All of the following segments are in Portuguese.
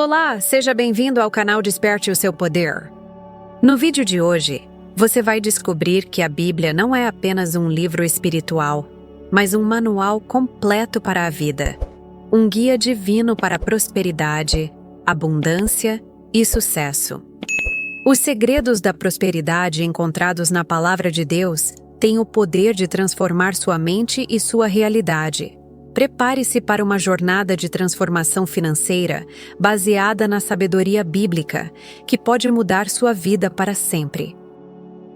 Olá, seja bem-vindo ao canal Desperte o Seu Poder. No vídeo de hoje, você vai descobrir que a Bíblia não é apenas um livro espiritual, mas um manual completo para a vida, um guia divino para a prosperidade, abundância e sucesso. Os segredos da prosperidade encontrados na Palavra de Deus têm o poder de transformar sua mente e sua realidade. Prepare-se para uma jornada de transformação financeira baseada na sabedoria bíblica, que pode mudar sua vida para sempre.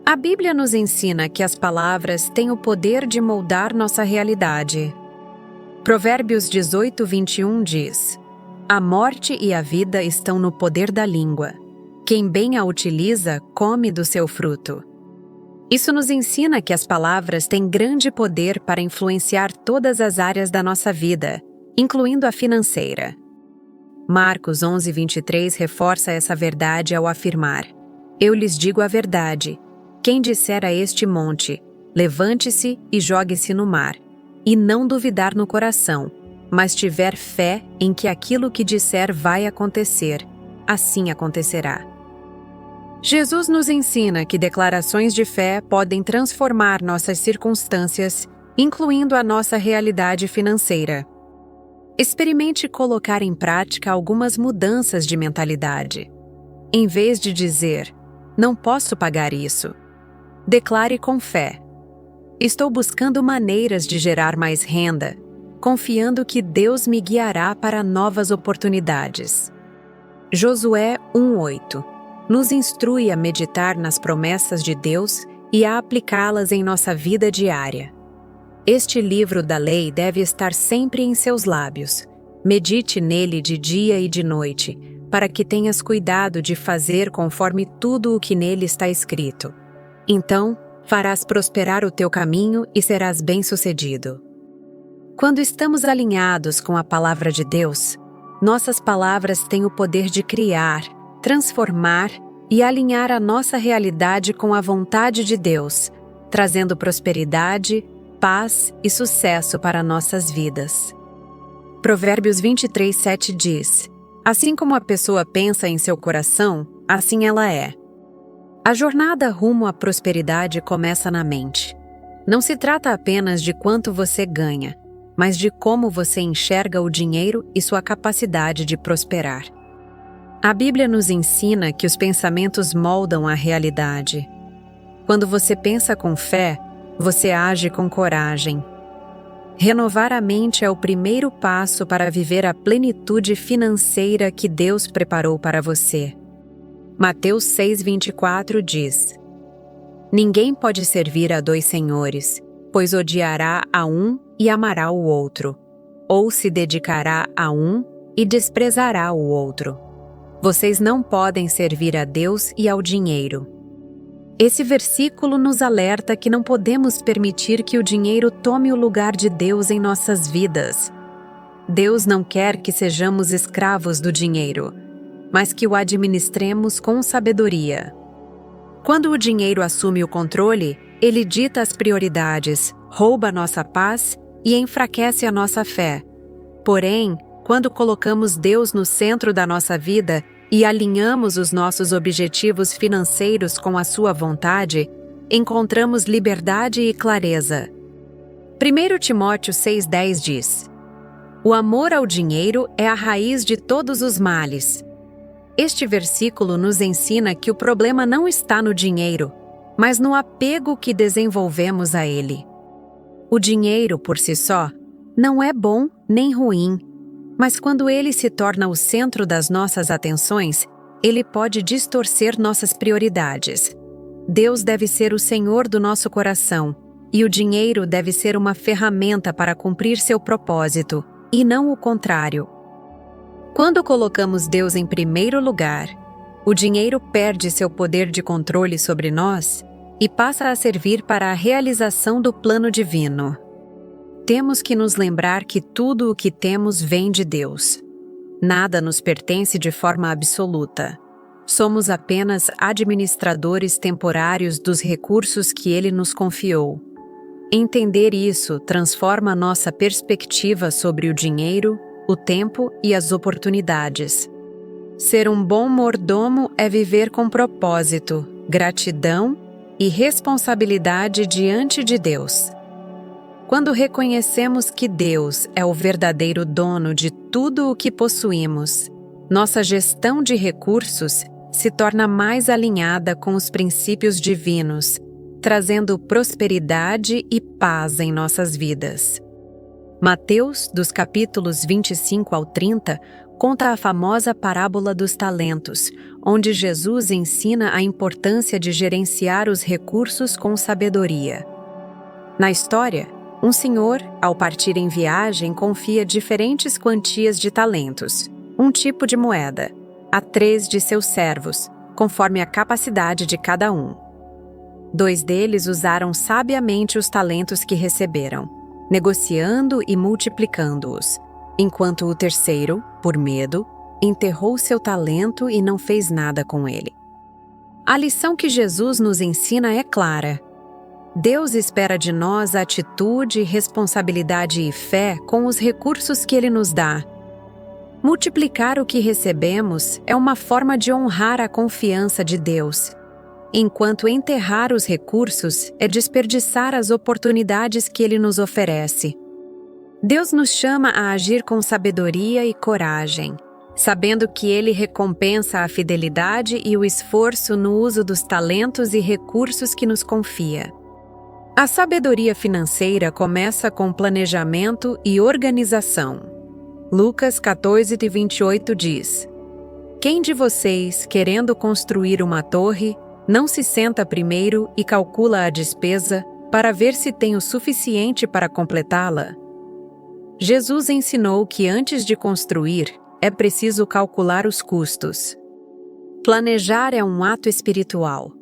A Bíblia nos ensina que as palavras têm o poder de moldar nossa realidade. Provérbios 18:21 diz: "A morte e a vida estão no poder da língua. Quem bem a utiliza, come do seu fruto." Isso nos ensina que as palavras têm grande poder para influenciar todas as áreas da nossa vida, incluindo a financeira. Marcos 11:23 reforça essa verdade ao afirmar: "Eu lhes digo a verdade. Quem disser a este monte, levante-se e jogue-se no mar, e não duvidar no coração, mas tiver fé em que aquilo que disser vai acontecer, assim acontecerá." Jesus nos ensina que declarações de fé podem transformar nossas circunstâncias, incluindo a nossa realidade financeira. Experimente colocar em prática algumas mudanças de mentalidade. Em vez de dizer, "Não posso pagar isso", declare com fé: "Estou buscando maneiras de gerar mais renda, confiando que Deus me guiará para novas oportunidades." Josué 1:8 nos instrui a meditar nas promessas de Deus e a aplicá-las em nossa vida diária. Este livro da lei deve estar sempre em seus lábios. Medite nele de dia e de noite, para que tenhas cuidado de fazer conforme tudo o que nele está escrito. Então, farás prosperar o teu caminho e serás bem-sucedido. Quando estamos alinhados com a palavra de Deus, nossas palavras têm o poder de criar, transformar e alinhar a nossa realidade com a vontade de Deus, trazendo prosperidade, paz e sucesso para nossas vidas. Provérbios 23:7 diz: "Assim como a pessoa pensa em seu coração, assim ela é." A jornada rumo à prosperidade começa na mente. Não se trata apenas de quanto você ganha, mas de como você enxerga o dinheiro e sua capacidade de prosperar. A Bíblia nos ensina que os pensamentos moldam a realidade. Quando você pensa com fé, você age com coragem. Renovar a mente é o primeiro passo para viver a plenitude financeira que Deus preparou para você. Mateus 6:24 diz: "Ninguém pode servir a dois senhores, pois odiará a um e amará o outro, ou se dedicará a um e desprezará o outro. Vocês não podem servir a Deus e ao dinheiro." Esse versículo nos alerta que não podemos permitir que o dinheiro tome o lugar de Deus em nossas vidas. Deus não quer que sejamos escravos do dinheiro, mas que o administremos com sabedoria. Quando o dinheiro assume o controle, ele dita as prioridades, rouba nossa paz e enfraquece a nossa fé. Porém, quando colocamos Deus no centro da nossa vida e alinhamos os nossos objetivos financeiros com a sua vontade, encontramos liberdade e clareza. 1 Timóteo 6:10 diz: "O amor ao dinheiro é a raiz de todos os males." Este versículo nos ensina que o problema não está no dinheiro, mas no apego que desenvolvemos a ele. O dinheiro, por si só, não é bom nem ruim, mas quando ele se torna o centro das nossas atenções, ele pode distorcer nossas prioridades. Deus deve ser o Senhor do nosso coração, e o dinheiro deve ser uma ferramenta para cumprir seu propósito, e não o contrário. Quando colocamos Deus em primeiro lugar, o dinheiro perde seu poder de controle sobre nós e passa a servir para a realização do plano divino. Temos que nos lembrar que tudo o que temos vem de Deus. Nada nos pertence de forma absoluta. Somos apenas administradores temporários dos recursos que Ele nos confiou. Entender isso transforma nossa perspectiva sobre o dinheiro, o tempo e as oportunidades. Ser um bom mordomo é viver com propósito, gratidão e responsabilidade diante de Deus. Quando reconhecemos que Deus é o verdadeiro dono de tudo o que possuímos, nossa gestão de recursos se torna mais alinhada com os princípios divinos, trazendo prosperidade e paz em nossas vidas. Mateus, dos capítulos 25 ao 30, conta a famosa parábola dos talentos, onde Jesus ensina a importância de gerenciar os recursos com sabedoria. Na história, um senhor, ao partir em viagem, confia diferentes quantias de talentos, um tipo de moeda, a 3 de seus servos, conforme a capacidade de cada um. 2 deles usaram sabiamente os talentos que receberam, negociando e multiplicando-os, enquanto o terceiro, por medo, enterrou seu talento e não fez nada com ele. A lição que Jesus nos ensina é clara. Deus espera de nós atitude, responsabilidade e fé com os recursos que Ele nos dá. Multiplicar o que recebemos é uma forma de honrar a confiança de Deus, enquanto enterrar os recursos é desperdiçar as oportunidades que Ele nos oferece. Deus nos chama a agir com sabedoria e coragem, sabendo que Ele recompensa a fidelidade e o esforço no uso dos talentos e recursos que nos confia. A sabedoria financeira começa com planejamento e organização. Lucas 14:28 diz: Quem de vocês, querendo construir uma torre, não se senta primeiro e calcula a despesa para ver se tem o suficiente para completá-la? Jesus ensinou que antes de construir, é preciso calcular os custos. Planejar é um ato espiritual.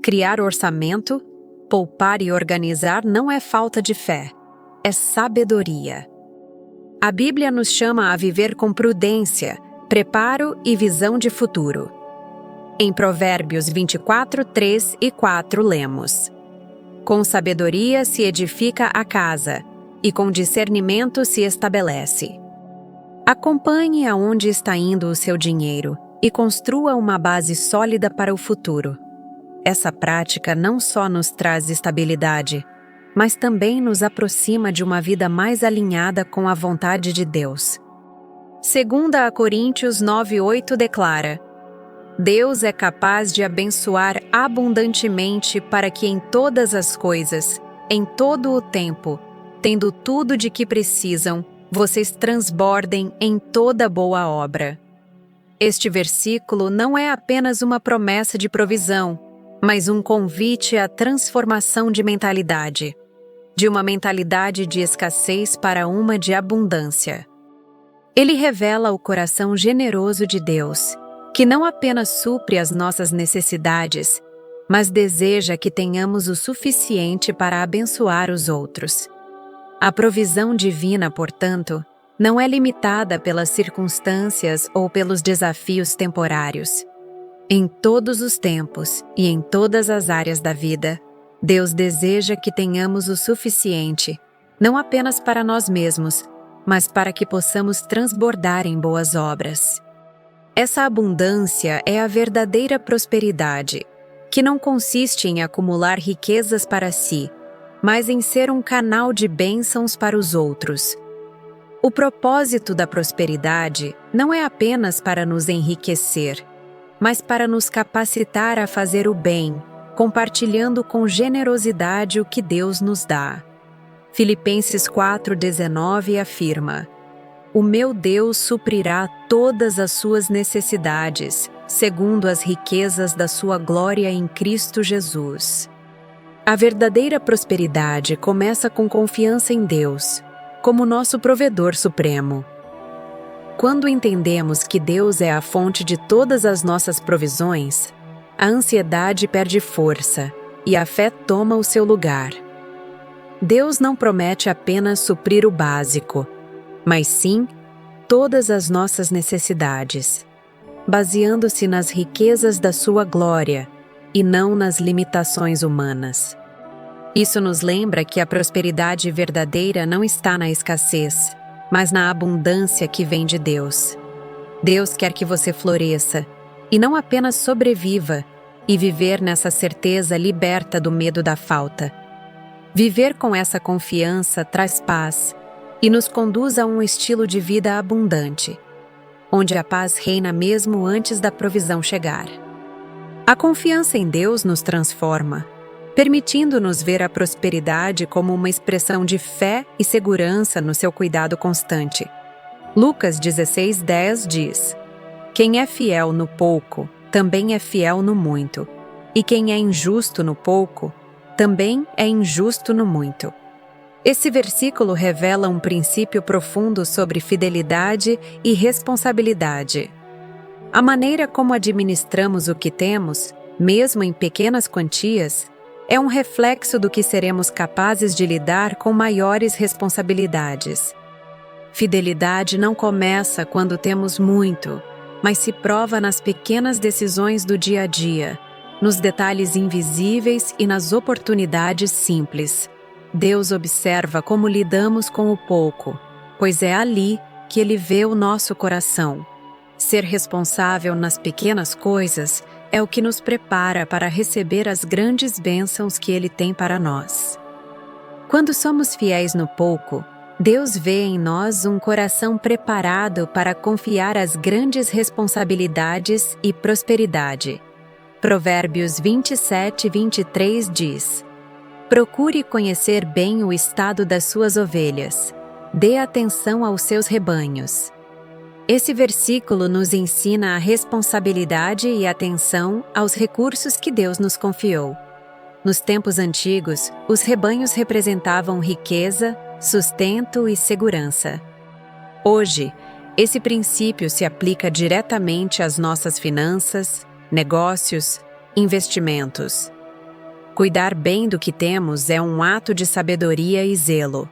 Criar orçamento, poupar e organizar não é falta de fé, é sabedoria. A Bíblia nos chama a viver com prudência, preparo e visão de futuro. Em Provérbios 24, 3 e 4 lemos: Com sabedoria se edifica a casa, e com discernimento se estabelece. Acompanhe aonde está indo o seu dinheiro e construa uma base sólida para o futuro. Essa prática não só nos traz estabilidade, mas também nos aproxima de uma vida mais alinhada com a vontade de Deus. 2 Coríntios 9:8 declara: Deus é capaz de abençoar abundantemente para que em todas as coisas, em todo o tempo, tendo tudo de que precisam, vocês transbordem em toda boa obra. Este versículo não é apenas uma promessa de provisão, mas um convite à transformação de mentalidade, de uma mentalidade de escassez para uma de abundância. Ele revela o coração generoso de Deus, que não apenas supre as nossas necessidades, mas deseja que tenhamos o suficiente para abençoar os outros. A provisão divina, portanto, não é limitada pelas circunstâncias ou pelos desafios temporários. Em todos os tempos e em todas as áreas da vida, Deus deseja que tenhamos o suficiente, não apenas para nós mesmos, mas para que possamos transbordar em boas obras. Essa abundância é a verdadeira prosperidade, que não consiste em acumular riquezas para si, mas em ser um canal de bênçãos para os outros. O propósito da prosperidade não é apenas para nos enriquecer, mas para nos capacitar a fazer o bem, compartilhando com generosidade o que Deus nos dá. Filipenses 4:19 afirma: O meu Deus suprirá todas as suas necessidades, segundo as riquezas da sua glória em Cristo Jesus. A verdadeira prosperidade começa com confiança em Deus, como nosso provedor supremo. Quando entendemos que Deus é a fonte de todas as nossas provisões, a ansiedade perde força e a fé toma o seu lugar. Deus não promete apenas suprir o básico, mas sim todas as nossas necessidades, baseando-se nas riquezas da sua glória e não nas limitações humanas. Isso nos lembra que a prosperidade verdadeira não está na escassez, mas na abundância que vem de Deus. Deus quer que você floresça, e não apenas sobreviva, e viver nessa certeza liberta do medo da falta. Viver com essa confiança traz paz e nos conduz a um estilo de vida abundante, onde a paz reina mesmo antes da provisão chegar. A confiança em Deus nos transforma, permitindo-nos ver a prosperidade como uma expressão de fé e segurança no seu cuidado constante. Lucas 16:10 diz: "Quem é fiel no pouco, também é fiel no muito, e quem é injusto no pouco, também é injusto no muito." Esse versículo revela um princípio profundo sobre fidelidade e responsabilidade. A maneira como administramos o que temos, mesmo em pequenas quantias, é um reflexo do que seremos capazes de lidar com maiores responsabilidades. Fidelidade não começa quando temos muito, mas se prova nas pequenas decisões do dia a dia, nos detalhes invisíveis e nas oportunidades simples. Deus observa como lidamos com o pouco, pois é ali que Ele vê o nosso coração. Ser responsável nas pequenas coisas é o que nos prepara para receber as grandes bênçãos que Ele tem para nós. Quando somos fiéis no pouco, Deus vê em nós um coração preparado para confiar as grandes responsabilidades e prosperidade. Provérbios 27:23 diz: "Procure conhecer bem o estado das suas ovelhas. Dê atenção aos seus rebanhos." Esse versículo nos ensina a responsabilidade e atenção aos recursos que Deus nos confiou. Nos tempos antigos, os rebanhos representavam riqueza, sustento e segurança. Hoje, esse princípio se aplica diretamente às nossas finanças, negócios, investimentos. Cuidar bem do que temos é um ato de sabedoria e zelo.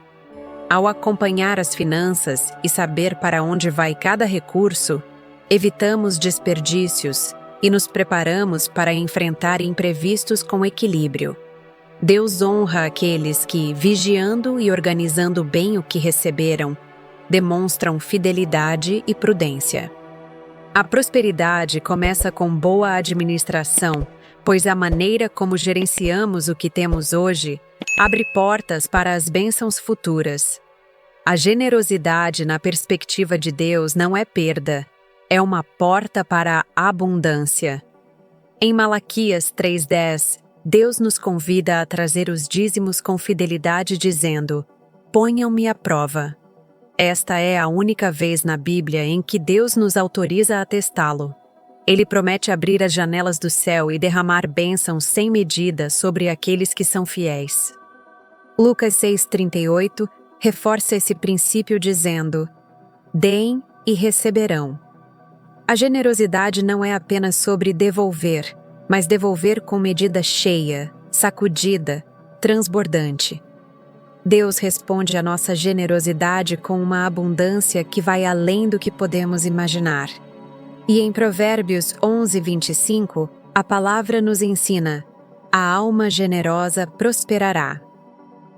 Ao acompanhar as finanças e saber para onde vai cada recurso, evitamos desperdícios e nos preparamos para enfrentar imprevistos com equilíbrio. Deus honra aqueles que, vigiando e organizando bem o que receberam, demonstram fidelidade e prudência. A prosperidade começa com boa administração, pois a maneira como gerenciamos o que temos hoje abre portas para as bênçãos futuras. A generosidade na perspectiva de Deus não é perda, é uma porta para a abundância. Em Malaquias 3:10, Deus nos convida a trazer os dízimos com fidelidade, dizendo: "Ponham-me à prova." Esta é a única vez na Bíblia em que Deus nos autoriza a testá-lo. Ele promete abrir as janelas do céu e derramar bênçãos sem medida sobre aqueles que são fiéis. Lucas 6:38 reforça esse princípio dizendo: "Deem e receberão." A generosidade não é apenas sobre devolver, mas devolver com medida cheia, sacudida, transbordante. Deus responde à nossa generosidade com uma abundância que vai além do que podemos imaginar. E em Provérbios 11:25, a palavra nos ensina: "A alma generosa prosperará."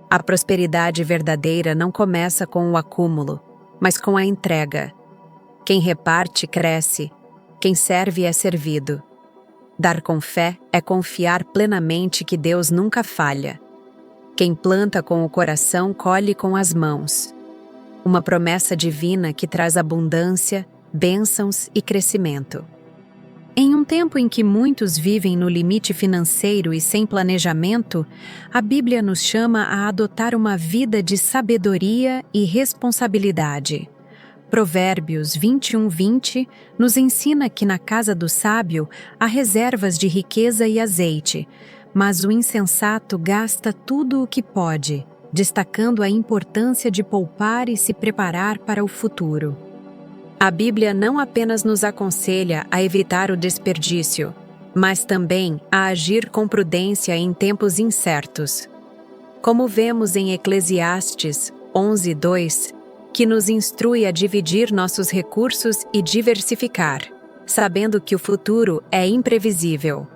A prosperidade verdadeira não começa com o acúmulo, mas com a entrega. Quem reparte cresce, quem serve é servido. Dar com fé é confiar plenamente que Deus nunca falha. Quem planta com o coração colhe com as mãos. Uma promessa divina que traz abundância, bênçãos e crescimento. Em um tempo em que muitos vivem no limite financeiro e sem planejamento, a Bíblia nos chama a adotar uma vida de sabedoria e responsabilidade. Provérbios 21:20 nos ensina que na casa do sábio há reservas de riqueza e azeite, mas o insensato gasta tudo o que pode, destacando a importância de poupar e se preparar para o futuro. A Bíblia não apenas nos aconselha a evitar o desperdício, mas também a agir com prudência em tempos incertos. Como vemos em Eclesiastes 11:2, que nos instrui a dividir nossos recursos e diversificar, sabendo que o futuro é imprevisível.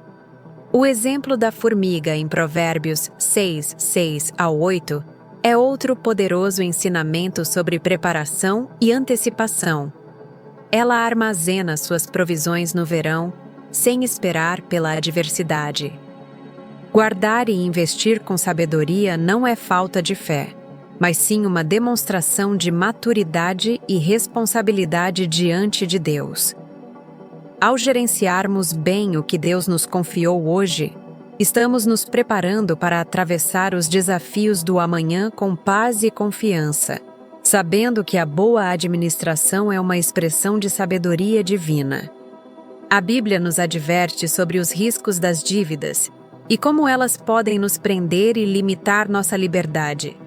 O exemplo da formiga em Provérbios 6:6-8 é outro poderoso ensinamento sobre preparação e antecipação. Ela armazena suas provisões no verão, sem esperar pela adversidade. Guardar e investir com sabedoria não é falta de fé, mas sim uma demonstração de maturidade e responsabilidade diante de Deus. Ao gerenciarmos bem o que Deus nos confiou hoje, estamos nos preparando para atravessar os desafios do amanhã com paz e confiança, sabendo que a boa administração é uma expressão de sabedoria divina. A Bíblia nos adverte sobre os riscos das dívidas e como elas podem nos prender e limitar nossa liberdade.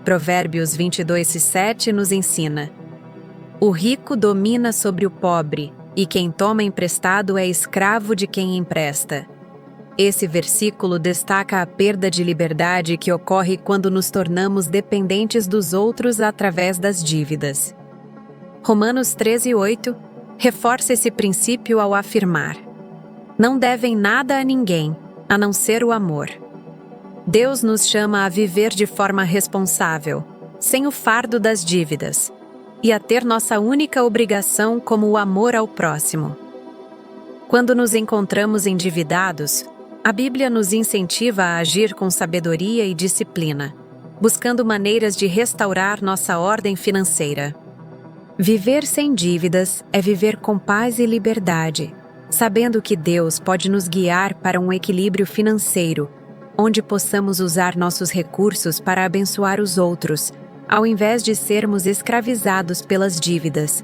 Provérbios 22:7 nos ensina: o rico domina sobre o pobre, e quem toma emprestado é escravo de quem empresta. Esse versículo destaca a perda de liberdade que ocorre quando nos tornamos dependentes dos outros através das dívidas. Romanos 13:8 reforça esse princípio ao afirmar: não devem nada a ninguém, a não ser o amor. Deus nos chama a viver de forma responsável, sem o fardo das dívidas, e a ter nossa única obrigação como o amor ao próximo. Quando nos encontramos endividados, a Bíblia nos incentiva a agir com sabedoria e disciplina, buscando maneiras de restaurar nossa ordem financeira. Viver sem dívidas é viver com paz e liberdade, sabendo que Deus pode nos guiar para um equilíbrio financeiro, onde possamos usar nossos recursos para abençoar os outros, ao invés de sermos escravizados pelas dívidas.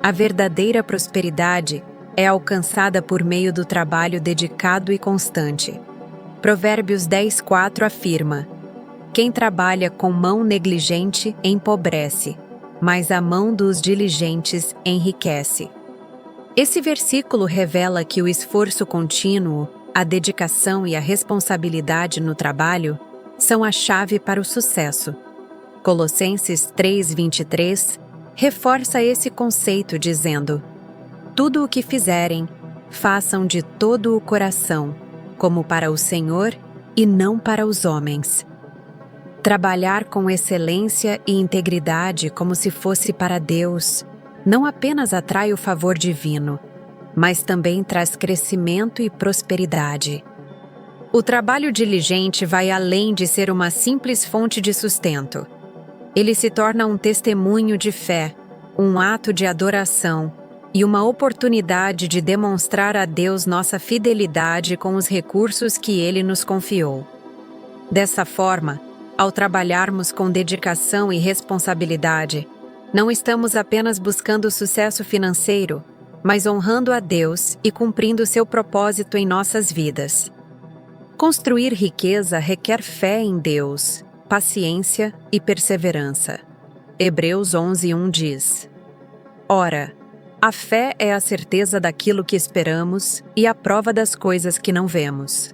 A verdadeira prosperidade é alcançada por meio do trabalho dedicado e constante. Provérbios 10:4 afirma: quem trabalha com mão negligente empobrece, mas a mão dos diligentes enriquece. Esse versículo revela que o esforço contínuo, a dedicação e a responsabilidade no trabalho são a chave para o sucesso. Colossenses 3:23 reforça esse conceito dizendo: tudo o que fizerem, façam de todo o coração, como para o Senhor e não para os homens. Trabalhar com excelência e integridade como se fosse para Deus, não apenas atrai o favor divino, mas também traz crescimento e prosperidade. O trabalho diligente vai além de ser uma simples fonte de sustento. Ele se torna um testemunho de fé, um ato de adoração e uma oportunidade de demonstrar a Deus nossa fidelidade com os recursos que Ele nos confiou. Dessa forma, ao trabalharmos com dedicação e responsabilidade, não estamos apenas buscando sucesso financeiro, mas honrando a Deus e cumprindo seu propósito em nossas vidas. Construir riqueza requer fé em Deus, paciência e perseverança. Hebreus 11:1 diz: ora, a fé é a certeza daquilo que esperamos e a prova das coisas que não vemos.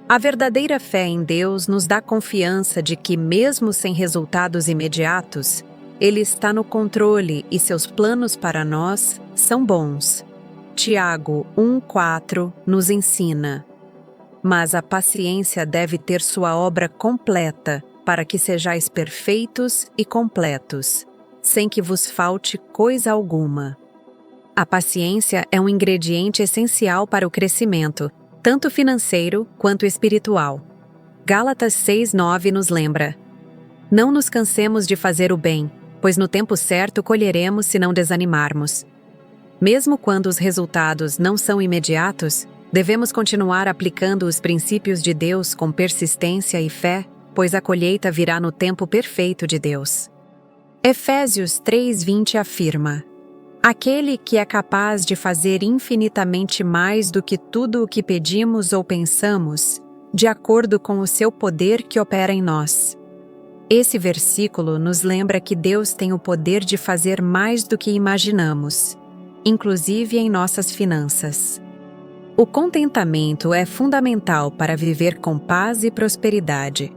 A verdadeira fé em Deus nos dá confiança de que, mesmo sem resultados imediatos, Ele está no controle e seus planos para nós são bons. Tiago 1:4 nos ensina: mas a paciência deve ter sua obra completa, para que sejais perfeitos e completos, sem que vos falte coisa alguma. A paciência é um ingrediente essencial para o crescimento, tanto financeiro quanto espiritual. Gálatas 6:9 nos lembra: não nos cansemos de fazer o bem, pois no tempo certo colheremos se não desanimarmos. Mesmo quando os resultados não são imediatos, devemos continuar aplicando os princípios de Deus com persistência e fé, pois a colheita virá no tempo perfeito de Deus. Efésios 3:20 afirma: aquele que é capaz de fazer infinitamente mais do que tudo o que pedimos ou pensamos, de acordo com o seu poder que opera em nós. Esse versículo nos lembra que Deus tem o poder de fazer mais do que imaginamos, inclusive em nossas finanças. O contentamento é fundamental para viver com paz e prosperidade.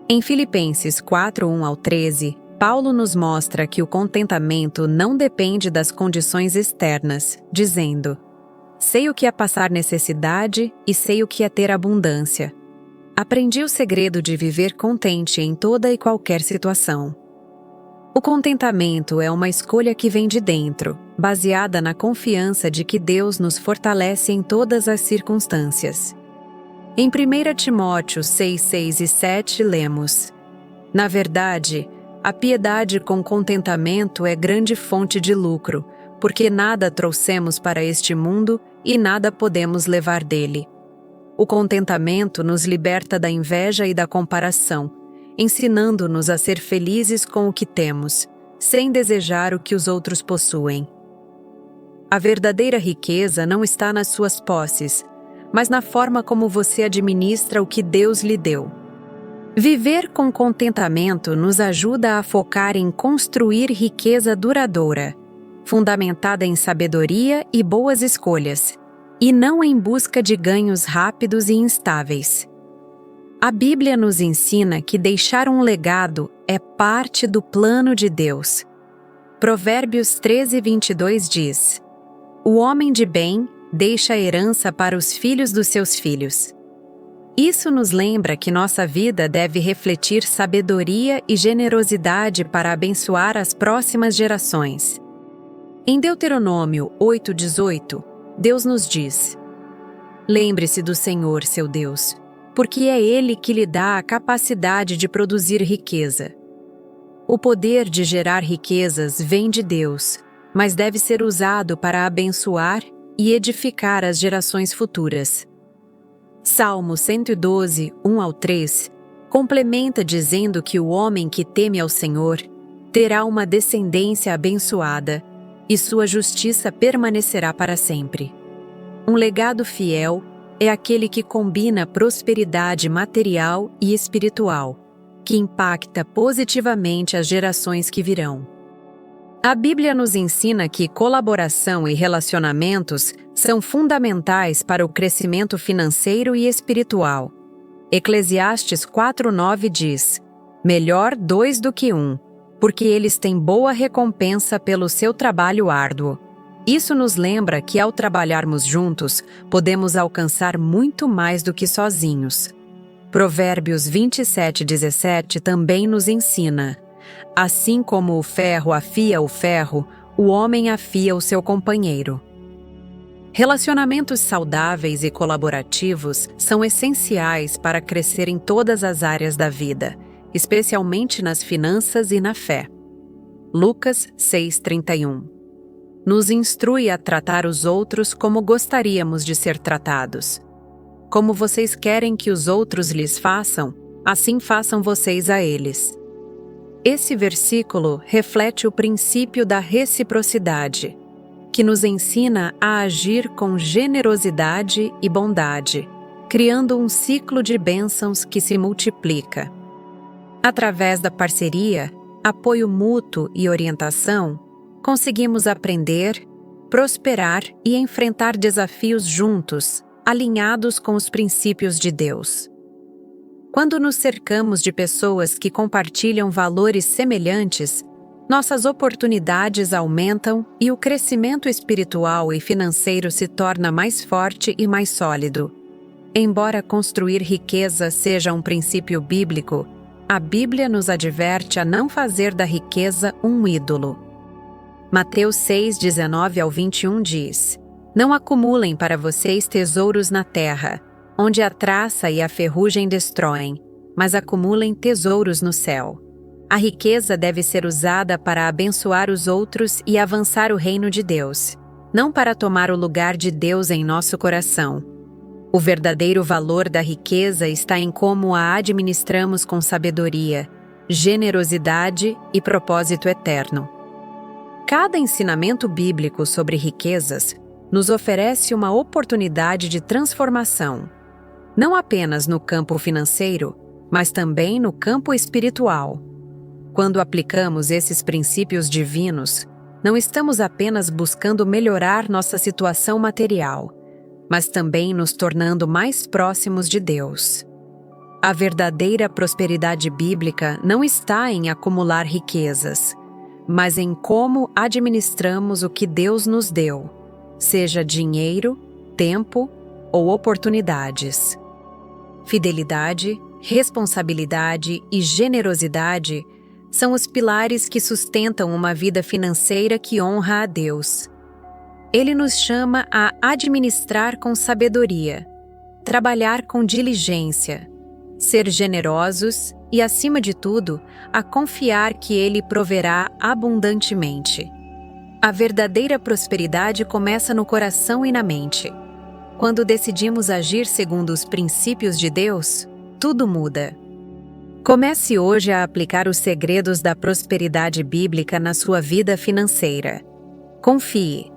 Em Filipenses 4:1-13, Paulo nos mostra que o contentamento não depende das condições externas, dizendo: sei o que é passar necessidade e sei o que é ter abundância. Aprendi o segredo de viver contente em toda e qualquer situação. O contentamento é uma escolha que vem de dentro, baseada na confiança de que Deus nos fortalece em todas as circunstâncias. Em 1 Timóteo 6, 6 e 7 lemos: Na verdade, a piedade com contentamento é grande fonte de lucro, porque nada trouxemos para este mundo e nada podemos levar dele. O contentamento nos liberta da inveja e da comparação, ensinando-nos a ser felizes com o que temos, sem desejar o que os outros possuem. A verdadeira riqueza não está nas suas posses, mas na forma como você administra o que Deus lhe deu. Viver com contentamento nos ajuda a focar em construir riqueza duradoura, fundamentada em sabedoria e boas escolhas, e não em busca de ganhos rápidos e instáveis. A Bíblia nos ensina que deixar um legado é parte do plano de Deus. Provérbios 13, 22 diz: O homem de bem deixa a herança para os filhos dos seus filhos. Isso nos lembra que nossa vida deve refletir sabedoria e generosidade para abençoar as próximas gerações. Em Deuteronômio 8:18, Deus nos diz: Lembre-se do Senhor, seu Deus, porque é Ele que lhe dá a capacidade de produzir riqueza. O poder de gerar riquezas vem de Deus, mas deve ser usado para abençoar e edificar as gerações futuras. Salmo 112, 1 ao 3, complementa dizendo que o homem que teme ao Senhor terá uma descendência abençoada e sua justiça permanecerá para sempre. Um legado fiel é aquele que combina prosperidade material e espiritual, que impacta positivamente as gerações que virão. A Bíblia nos ensina que colaboração e relacionamentos são fundamentais para o crescimento financeiro e espiritual. Eclesiastes 4:9 diz: Melhor dois do que um, porque eles têm boa recompensa pelo seu trabalho árduo. Isso nos lembra que ao trabalharmos juntos, podemos alcançar muito mais do que sozinhos. Provérbios 27:17 também nos ensina: Assim como o ferro afia o ferro, o homem afia o seu companheiro. Relacionamentos saudáveis e colaborativos são essenciais para crescer em todas as áreas da vida, especialmente nas finanças e na fé. Lucas 6:31 nos instrui a tratar os outros como gostaríamos de ser tratados. Como vocês querem que os outros lhes façam, assim façam vocês a eles. Esse versículo reflete o princípio da reciprocidade, que nos ensina a agir com generosidade e bondade, criando um ciclo de bênçãos que se multiplica. Através da parceria, apoio mútuo e orientação, conseguimos aprender, prosperar e enfrentar desafios juntos, alinhados com os princípios de Deus. Quando nos cercamos de pessoas que compartilham valores semelhantes, nossas oportunidades aumentam e o crescimento espiritual e financeiro se torna mais forte e mais sólido. Embora construir riqueza seja um princípio bíblico, a Bíblia nos adverte a não fazer da riqueza um ídolo. Mateus 6, 19 ao 21 diz: Não acumulem para vocês tesouros na terra, onde a traça e a ferrugem destroem, mas acumulem tesouros no céu. A riqueza deve ser usada para abençoar os outros e avançar o reino de Deus, não para tomar o lugar de Deus em nosso coração. O verdadeiro valor da riqueza está em como a administramos com sabedoria, generosidade e propósito eterno. Cada ensinamento bíblico sobre riquezas nos oferece uma oportunidade de transformação, não apenas no campo financeiro, mas também no campo espiritual. Quando aplicamos esses princípios divinos, não estamos apenas buscando melhorar nossa situação material, mas também nos tornando mais próximos de Deus. A verdadeira prosperidade bíblica não está em acumular riquezas, mas em como administramos o que Deus nos deu, seja dinheiro, tempo ou oportunidades. Fidelidade, responsabilidade e generosidade são os pilares que sustentam uma vida financeira que honra a Deus. Ele nos chama a administrar com sabedoria, trabalhar com diligência, ser generosos e, acima de tudo, a confiar que Ele proverá abundantemente. A verdadeira prosperidade começa no coração e na mente. Quando decidimos agir segundo os princípios de Deus, tudo muda. Comece hoje a aplicar os segredos da prosperidade bíblica na sua vida financeira. Confie.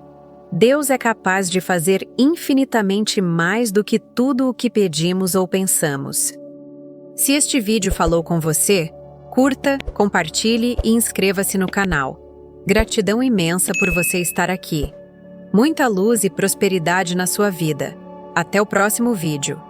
Deus é capaz de fazer infinitamente mais do que tudo o que pedimos ou pensamos. Se este vídeo falou com você, curta, compartilhe e inscreva-se no canal. Gratidão imensa por você estar aqui. Muita luz e prosperidade na sua vida. Até o próximo vídeo.